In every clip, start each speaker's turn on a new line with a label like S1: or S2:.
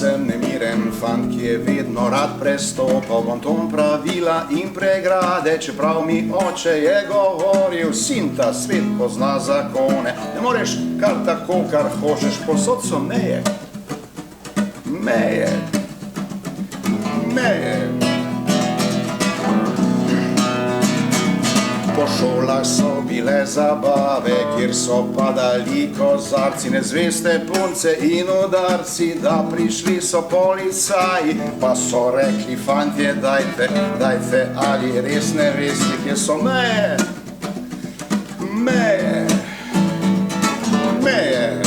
S1: sem nemiren fant, ki je vedno rad prestopal bonton pravila in pregrade, čeprav mi oče je govoril, sin, ta svet pozna zakone, ne moreš kar tako, kar hočeš, posod so meje, meje, meje. Po šolah so bile zabave, kjer so padali kozarci, nezveste punce in udarci, da prišli so policaji, pa so rekli, fantje, dajte, dajte, ali res ne veste, kje so meje, meje, meje.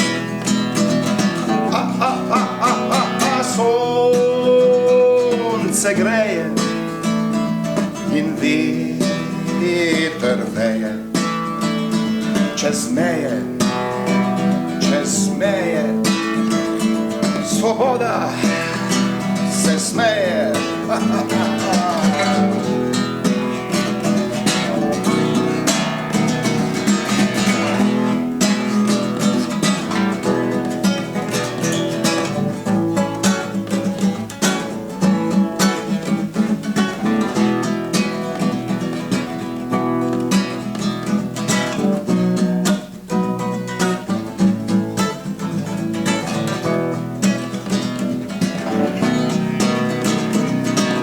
S1: Sonce greje in veter veje, čez meje, svoboda se smeje.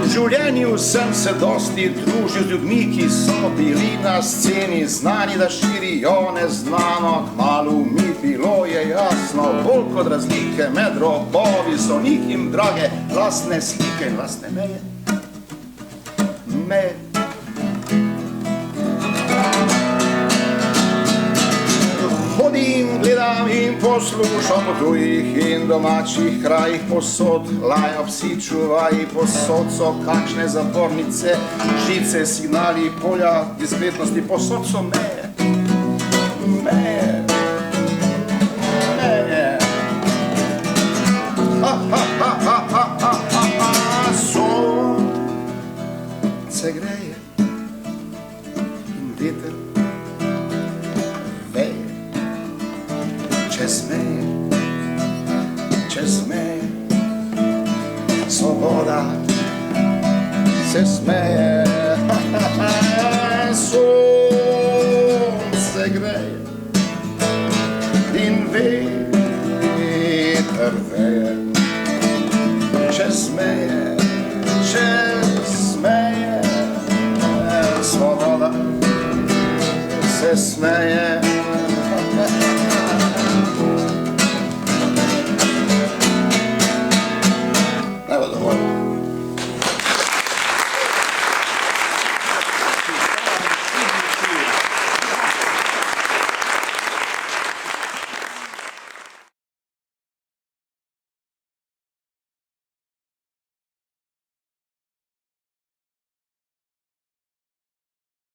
S1: V življenju sem se dosti družil z ljudmi, ki so bili na sceni, znani, da širijo neznano, kmalu mi bilo je jasno, bolj kot razlike med robovi so njim drage lastne slike in lastne meje, meje. Hodim, gledam in poslušam po tujih in domačih krajih, posod lajo psi, čuvaji, posod so kakšne zapornice, žice, signali, polja, diskretnosti, posod so meje, meje, meje. Sonce greje in veter veje, čez meje, svoboda se smeje. Sonce greje in veter veje, čez meje, svoboda se smeje.